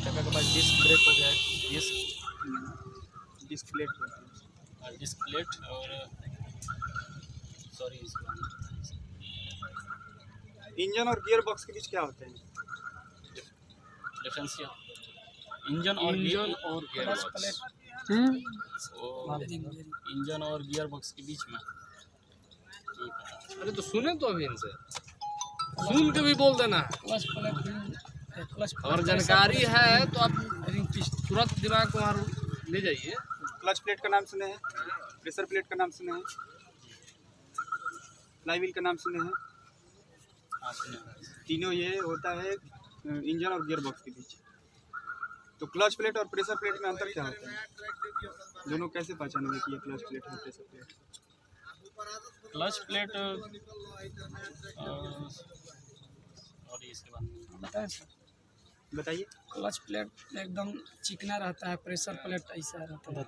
[SPEAKER 5] चक्का के पास डिस्क ब्रेक हो गया है,
[SPEAKER 2] डिस्क प्लेट
[SPEAKER 5] डिस्क प्लेट और सॉरी
[SPEAKER 2] इंजन और गियर बॉक्स के बीच क्या होते हैं?
[SPEAKER 5] डिफरेंशियल इंजन और गियर बॉक्स। इंजन और गियर बॉक्स के बीच में
[SPEAKER 1] अरे तो सुने तो अभी इनसे, सुन के भी बोल देना।
[SPEAKER 4] क्लच प्लेट
[SPEAKER 1] और जानकारी है तो आप तुरंत दिमाग को वहाँ ले जाइए।
[SPEAKER 2] क्लच प्लेट का नाम सुने हैं? प्रेशर प्लेट का नाम सुने हैं? फ्लाईव्हील का नाम सुने हैं? तीनों ये होता है इंजन और गियर बॉक्स के बीच। तो क्लच प्लेट और प्रेशर प्लेट में अंतर क्या होता है? दोनों कैसे पहचानेंगे कि ये क्लच प्लेट है प्रेशर प्लेट?
[SPEAKER 5] क्लच प्लेट और इसके बाद
[SPEAKER 4] बताएं सर।
[SPEAKER 2] बताइए।
[SPEAKER 4] क्लच प्लेट एकदम चिकना रहता है, प्रेशर प्लेट ऐसा रहता है।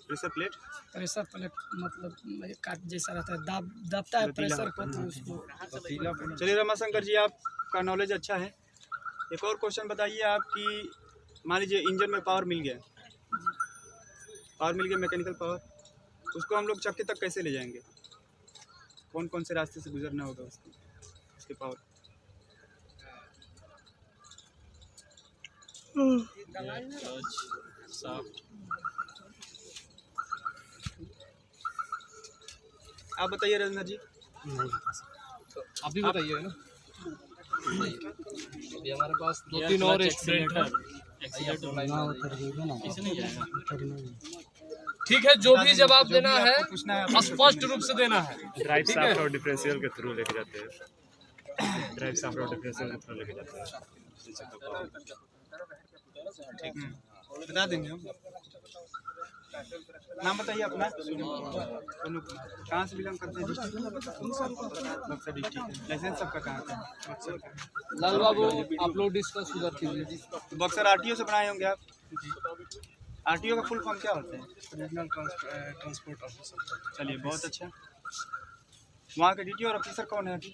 [SPEAKER 2] प्रेशर प्लेट
[SPEAKER 4] प्रेशर प्लेट मतलब काट जैसा रहता है, दबता है प्रेशर को तो उसको।
[SPEAKER 2] चलिए रमाशंकर जी, आपका नॉलेज अच्छा है। एक और क्वेश्चन बताइए आपकी, मान लीजिए इंजन में पावर मिल गया, मैकेनिकल पावर, उसको हम लोग चक्के तक कैसे ले जाएंगे? कौन कौन से रास्ते से गुजरना होगा उसके पावर?
[SPEAKER 5] Clutch shaft.
[SPEAKER 2] आप बताइए राजेंद्र जी।
[SPEAKER 1] अभी बताइए ना। अभी हमारे पास दो
[SPEAKER 5] गियर,
[SPEAKER 1] तीन और
[SPEAKER 5] क्लच,
[SPEAKER 1] स्टूडेंट हैं।
[SPEAKER 5] एक्सीलेटर इसे नहीं जाएगा।
[SPEAKER 1] ठीक है, जो भी जवाब देना है
[SPEAKER 2] पूछना है
[SPEAKER 1] स्पष्ट रूप से देना है।
[SPEAKER 6] ड्राइव
[SPEAKER 1] ठीक
[SPEAKER 6] शाफ्ट
[SPEAKER 1] है।
[SPEAKER 6] और डिफरेंशियल के थ्रू लेके जाते हैं। ड्राइव शाफ्ट और डिफरेंशियल के थ्रू लेके जाते हैं।
[SPEAKER 2] बता देंगे हम। नाम बताइए अपना। सोनू। कहाँ से बिलोंग करते हैं? District Buxar district. लाइसेंस सबका कहाँ का है?
[SPEAKER 1] लाल बाबू आप लोग डिस्कस उधर कीजिए।
[SPEAKER 2] तो बक्सर आरटीओ से बनाए होंगे आप? आरटीओ का फुल फॉर्म क्या होता है?
[SPEAKER 3] Regional transport officer.
[SPEAKER 2] चलिए बहुत अच्छा। वहाँ के डीटी और ऑफिसर कौन है अभी?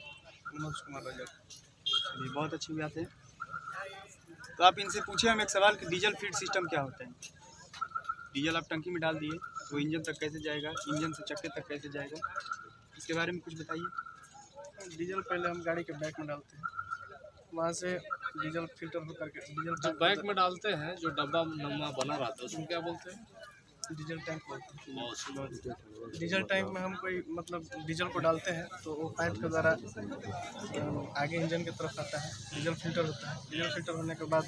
[SPEAKER 3] मनोज कुमार राजा।
[SPEAKER 2] चलिए बहुत अच्छी बात है। तो आप इनसे पूछे हम एक सवाल कि डीजल फीड सिस्टम क्या होता है? डीजल आप टंकी में डाल दिए तो इंजन तक कैसे जाएगा, इंजन से चक्के तक कैसे जाएगा, इसके बारे में कुछ बताइए।
[SPEAKER 3] डीजल पहले हम गाड़ी के बैक में डालते हैं, वहाँ से डीजल फिल्टर होकर के डीजल
[SPEAKER 1] जो बैग में डालते हैं, जो डब्बा नमा बना रहता है, उसको क्या बोलते हैं?
[SPEAKER 3] डीजल टैंक बोलते हैं। डीजल टैंक में हम कोई मतलब डीजल को डालते हैं तो वो पाइप के द्वारा आगे इंजन की तरफ आता है, डीजल फिल्टर होता है। डीजल फिल्टर होने के बाद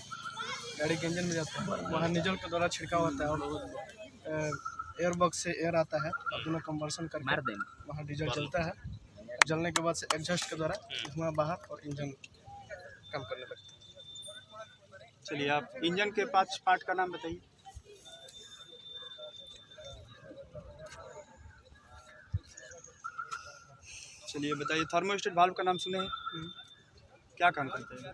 [SPEAKER 3] गाड़ी के इंजन में जाता है, वहाँ डीजल के द्वारा छिड़काव होता है और एयर बॉक्स से एयर आता है, दोनों कंबर्सन करके वहाँ डीजल जलता है। जलने के बाद से एग्जॉस्ट के द्वारा धुआं बाहर और इंजन काम करने लगता है।
[SPEAKER 2] चलिए आप इंजन के 5 पार्ट का नाम बताइए। चलिए बताइए। थर्मोस्टेट वाल्व का नाम सुने हैं? क्या काम करते हैं?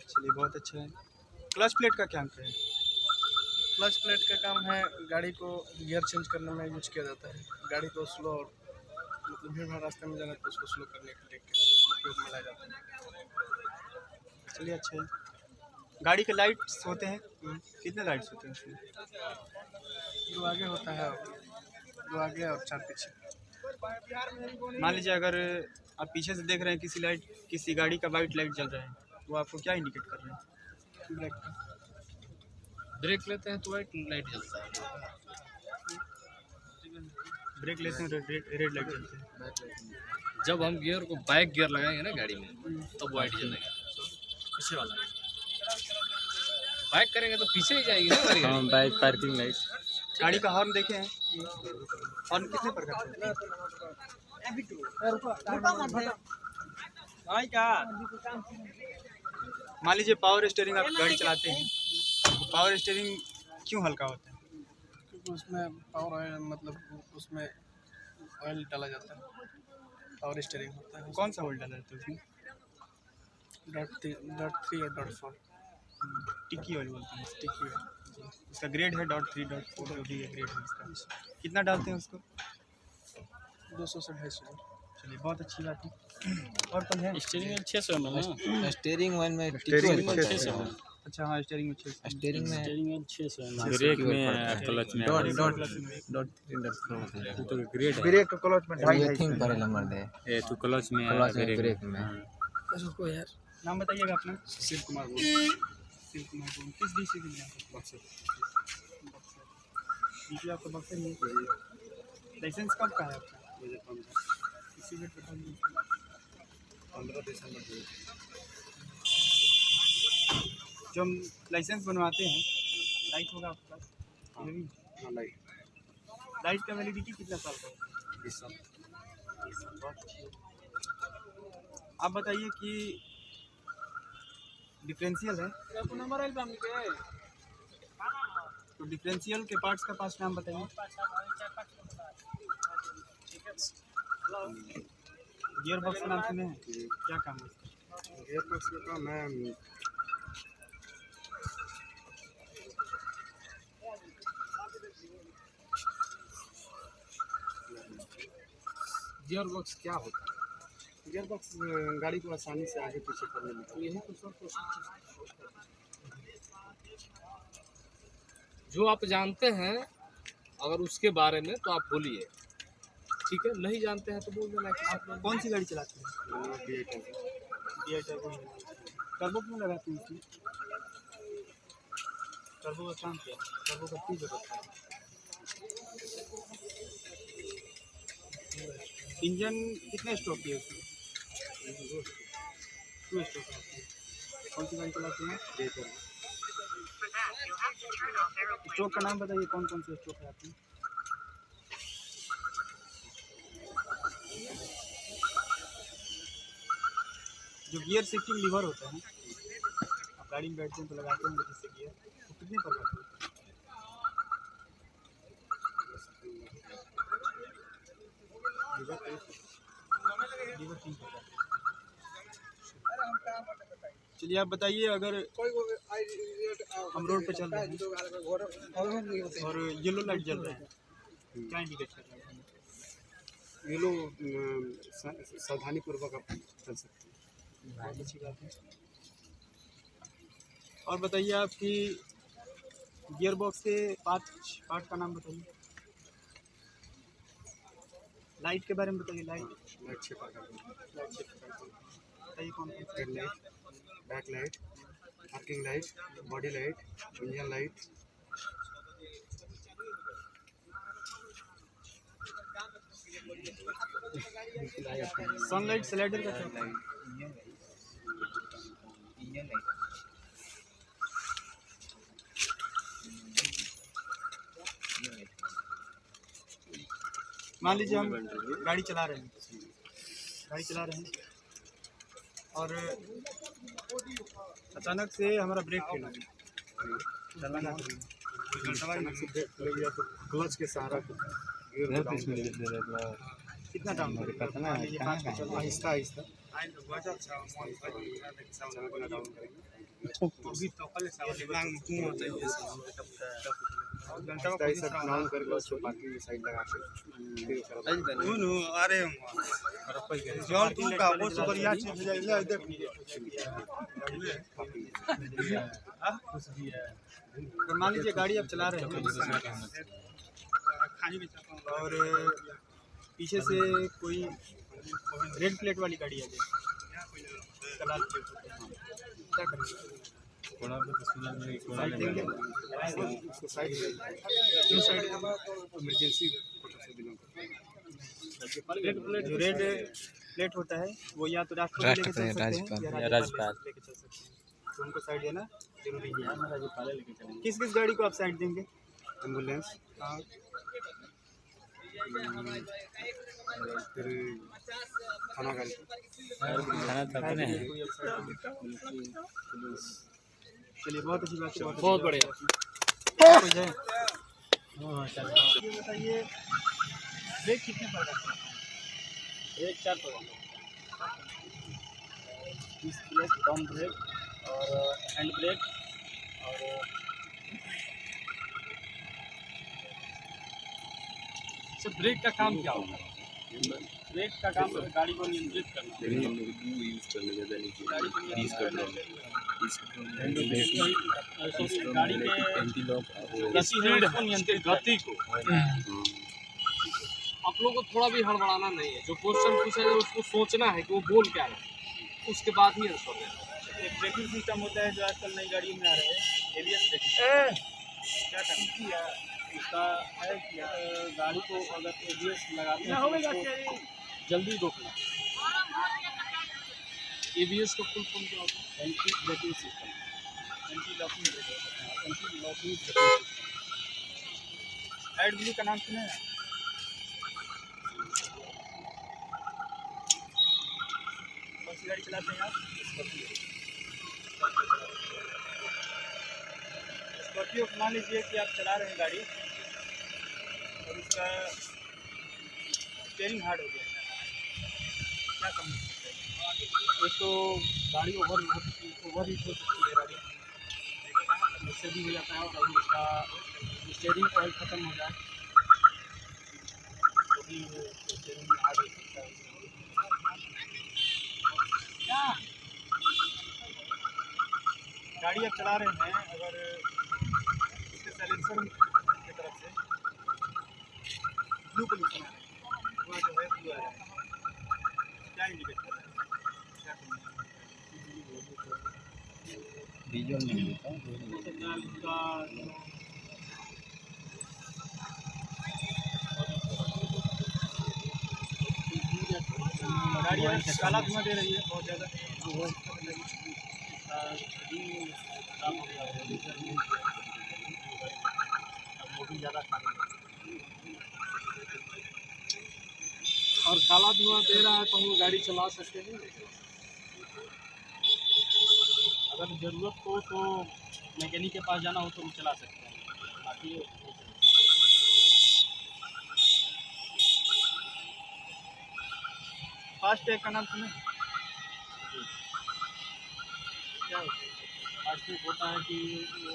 [SPEAKER 2] चलिए बहुत अच्छा है। क्लच प्लेट का क्या काम है?
[SPEAKER 3] क्लच प्लेट का काम है गाड़ी को गियर चेंज करने में यूज किया जाता है। गाड़ी को स्लो और मतलब भीड़ भाड़ रास्ते में जाना तो उसको स्लो करने के लिए उपयोग में लाया जाता है।
[SPEAKER 2] चलिए अच्छा है। गाड़ी के लाइट्स होते हैं, कितने लाइट्स होते हैं उसमें?
[SPEAKER 3] 2 आगे होता है, 2 आगे और 4 पीछे।
[SPEAKER 2] मान लीजिए अगर आप पीछे से देख रहे हैं किसी गाड़ी का वाइट लाइट जल रहा है, वो आपको क्या इंडिकेट कर रहे हैं?
[SPEAKER 3] ब्रेक का।
[SPEAKER 1] ब्रेक लेते हैं तो वाइट लाइट जलता है।
[SPEAKER 2] ब्रेक लेते हैं रेड लाइट जलते हैं।
[SPEAKER 1] जब हम गियर को बैक गियर लगाएंगे ना गाड़ी में, तब वाइट जलेगा पीछे वाला। बैक करेंगे तो पीछे ही जाएगी ना हमारी गाड़ी।
[SPEAKER 5] Bike parking light.
[SPEAKER 2] गाड़ी का हॉर्न देखे हैं? हॉर्न कितने प्रकार के होते हैं? मान लीजिए पावर स्टीयरिंग आप गाड़ी चलाते हैं, तो पावर स्टीयरिंग क्यों हल्का होता है?
[SPEAKER 3] क्योंकि उसमें पावर ऑयल मतलब उसमें ऑयल डाला जाता है, पावर स्टीयरिंग होता है।
[SPEAKER 2] कौन सा ऑयल डाला जाता है उसमें?
[SPEAKER 3] .3 और .4
[SPEAKER 2] टिक्की ऑयल बोलते हैं।
[SPEAKER 3] टिक्की है।
[SPEAKER 2] उसका ग्रेड है .3 .4 जो भी है ग्रेड है उसका। कितना डालते हैं उसको?
[SPEAKER 3] 200 से 250।
[SPEAKER 2] चलिए बहुत अच्छी बात है। और कौन है?
[SPEAKER 5] स्टीयरिंग में 600 ml ना?
[SPEAKER 7] स्टीयरिंग ऑयल में
[SPEAKER 6] स्टीयरिंग में
[SPEAKER 5] 600 ml।
[SPEAKER 2] अच्छा हाँ स्टीयरिंग में 600।
[SPEAKER 7] स्टीयरिंग में
[SPEAKER 5] स्टीयरिंग में 600 ml।
[SPEAKER 6] ब्रेक में क्लच में तो ग्रेड है
[SPEAKER 3] ब्रेक का क्लच में
[SPEAKER 7] ये थिंग पर नंबर दे
[SPEAKER 6] ये तो क्लच में
[SPEAKER 7] क्लच में
[SPEAKER 6] ब्रेक
[SPEAKER 7] ब्रेक में
[SPEAKER 3] उसको यार
[SPEAKER 2] नाम बताइएगा अपना।
[SPEAKER 3] सुशील कुमार बोल।
[SPEAKER 2] शिव कुमार बोल। किस डिस्ट्रिक्ट में हैं? बक्सर। डीपी आपका बक्सर में है। लाइसेंस कब का है आपका? 2015। इसी डेट बता दीजिए। 15 दिसंबर। जो हम लाइसेंस बनवाते हैं, लाइट होगा आपके पास? ये भी?
[SPEAKER 3] हाँ लाइट
[SPEAKER 2] लाइट का वैलिडिटी कितना साल का है?
[SPEAKER 3] 20 साल।
[SPEAKER 2] बहुत अच्छी है। आप बताइए कि डिफरेंशियल है तो डिफरेंशियल के पार्ट्स का 5 नाम बताइए। गियर बॉक्स का नाम सुने हैं? क्या काम है उसका?
[SPEAKER 3] गियर बॉक्स का काम है गियर बॉक्स क्या होता है? गियर बॉक्स गाड़ी को आसानी से आगे पीछे करने में यही तो सब
[SPEAKER 1] जो आप जानते हैं अगर उसके बारे में तो आप बोलिए, ठीक है? नहीं जानते हैं तो बोल देना कि आप लोग
[SPEAKER 2] कौन सी गाड़ी चलाते हैं? Gear turbo. टर्बो क्यों लगाते हैं इसमें? टर्बो का काम क्या है? टर्बो का क्यों जरूरत है? इंजन कितने स्ट्रोक की है उसमें? 2 स्ट्रोक है। कौन सी गाड़ी चलाते हैं? स्ट्रोक का नाम बताइए, कौन कौन से स्ट्रोक है आपके? जो गियर शिफ्टिंग लीवर होता है, आप गाड़ी में बैठते हैं तो लगाते हैं जिससे गियर, तो कितने पर लगाते हैं? लीवर 3 पर लगाते हैं। चलिए आप बताइए, अगर हम रोड पे चल रहे हैं और येलो लाइट जल रहा है, क्या इंडिकेट कर रहा है?
[SPEAKER 3] ये लोग सावधानी पूर्वक आप चल सकते हैं।
[SPEAKER 2] बहुत अच्छी बात है। और बताइए आपकी गियर बॉक्स के पार्ट का नाम बताइए। लाइट के बारे में बताइए।
[SPEAKER 3] लाइट 6 प्रकार
[SPEAKER 2] बताइए कौन कौन सा?
[SPEAKER 3] Head light, back light, parking light, body light, engine light.
[SPEAKER 2] Sunlight slider का क्या है? मान लीजिए हम गाड़ी चला रहे हैं और अचानक से हमारा ब्रेक फेल हो गया, चलना
[SPEAKER 3] तो क्लच के सहारा गियर को
[SPEAKER 2] कितना डाउन करेगा?
[SPEAKER 3] आहिस्ता आहिस्ता डाउन करके उसको पार्किंग की साइड लगा के फिर
[SPEAKER 2] तो मान लीजिए गाड़ी आप चला रहे हैं और पीछे से कोई रेड प्लेट वाली गाड़ी आ जाए, लाल प्लेट, क्या करेंगे? साइड देंगे?
[SPEAKER 3] उसको साइड क्यों साइड इमरजेंसी
[SPEAKER 2] जो रेड प्लेट होता है वो या तो राष्ट्रपति लेके चल सकते हैं या राज्यपाल लेके चल सकते हैं, तो उनको साइड देना जरूरी है। किस किस गाड़ी को आप साइड देंगे?
[SPEAKER 3] एम्बुलेंस,
[SPEAKER 2] हाँ,
[SPEAKER 3] फिर थाना गाड़ी चलिए, बहुत अच्छी बात है।
[SPEAKER 1] बहुत बढ़िया।
[SPEAKER 2] ये बताइए ब्रेक कितने पड़ जाते हैं?
[SPEAKER 5] ब्रेक 4 पड़ेगा, डिस्क ब्रेक, डम ब्रेक और हैंड ब्रेक और
[SPEAKER 1] सर ब्रेक का काम क्या होता है?
[SPEAKER 5] ब्रेक का काम गाड़ी को नियंत्रित करना, गाड़ी को नियंत्रित करना, गाड़ी के
[SPEAKER 1] स्पीड को नियंत्रित, गति को। आप लोगों को थोड़ा भी हड़बड़ाना नहीं है। जो क्वेश्चन पूछा है उसको सोचना है कि वो बोल क्या रहा है, उसके बाद ही आंसर देना।
[SPEAKER 2] एक ब्रेकिंग सिस्टम होता है जो आजकल नई गाड़ियों में आ रहे हैं, एबीएस ब्रेकिंग। क्या काम किया
[SPEAKER 5] इसका है कि गाड़ी को अगर एबीएस लगाते हैं तो उसको जल्दी रोकना।
[SPEAKER 1] ABS का फुल फॉर्म क्या होता है?
[SPEAKER 5] Anti braking system,
[SPEAKER 2] anti locking break.
[SPEAKER 5] Anti locking braking system.
[SPEAKER 2] Side blue का नाम सुने हैं? कौन सी गाड़ी चलाते हैं आप? स्कॉर्पियो मान लीजिए कि आप चला रहे हैं गाड़ी और उसका स्टीयरिंग हार्ड हो गया, क्या कम हो सकता है?
[SPEAKER 5] एक तो गाड़ी ओवर हीट हो सकती है गाड़ी, उससे भी हो जाता है। और कहीं उसका स्टीयरिंग ऑयल ख़त्म हो जाए तो भी स्टीयरिंग हार्ड हो सकता है।
[SPEAKER 2] गाड़ी आप चला रहे हैं, अगर उसके साइलेंसर की तरफ से ब्लू पोल्यूशन आ रहा है, वहाँ जो है ब्लू आ रहा है, क्या इंडिकेट कर रहा है? क्या करना है?
[SPEAKER 7] डीजल नहीं होता
[SPEAKER 2] गाड़ी काला धुआं दे रही है बहुत ज़्यादा।
[SPEAKER 1] और काला धुआं दे रहा है तो हम लोग गाड़ी चला सकते हैं।
[SPEAKER 5] अगर ज़रूरत हो तो मैकेनिक के पास जाना हो तो हम चला सकते हैं, बाकी
[SPEAKER 2] फास्ट टैग का नाम सुने? क्या होता है?
[SPEAKER 5] फास्टैग होता है कि वो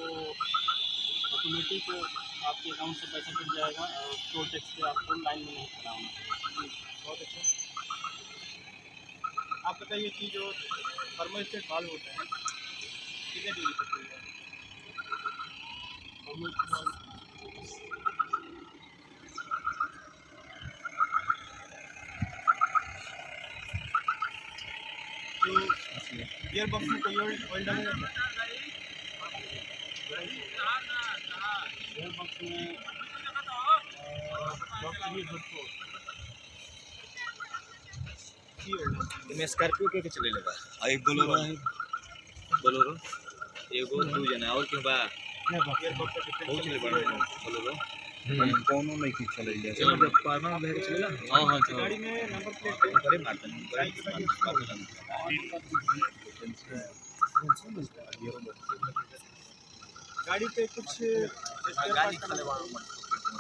[SPEAKER 5] ऑटोमेटिक आपके अकाउंट से पैसा कट जाएगा और टोल टैक्स पे आपको लाइन में नहीं खड़ा होना पड़ेगा।
[SPEAKER 2] बहुत अच्छा। आप बताइए कि जो थर्मोस्टेट वाल्व होता है कितने डिग्री तक खुलता है? जो गियर बॉक्स में कोई ऑयल डाला जाता है?
[SPEAKER 5] गियर बॉक्स में
[SPEAKER 7] में स्कॉर्पियो के चले लेगा और एक बोलेरो है, बोलेरो एगो दू जना और क्यों बा
[SPEAKER 2] गियर बॉक्स का
[SPEAKER 7] बहुत चले बड़ा बोलेरो
[SPEAKER 6] कोनो नहीं की चले ले
[SPEAKER 7] चलो जब पारना भेड़ चलेला। हां हां चलो
[SPEAKER 2] गाड़ी में नंबर प्लेट
[SPEAKER 7] करे मारते हैं
[SPEAKER 2] गाड़ी पे कुछ स्पेयर
[SPEAKER 7] गाड़ी
[SPEAKER 2] पार्ट
[SPEAKER 7] चले वाला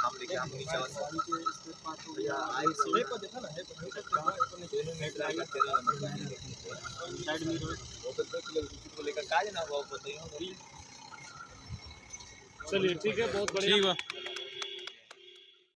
[SPEAKER 7] हम लेके हम नीचे
[SPEAKER 2] गाड़ी के स्पेयर पार्ट हो गया, आई से को देखा ना है तो मीटर पे हां तो नहीं मीटर आएगा 13 नंबर
[SPEAKER 5] साइड में
[SPEAKER 7] वो तो 2 किलो को लेकर काज ना वो बताइए।
[SPEAKER 1] चलिए ठीक है, बहुत बढ़िया।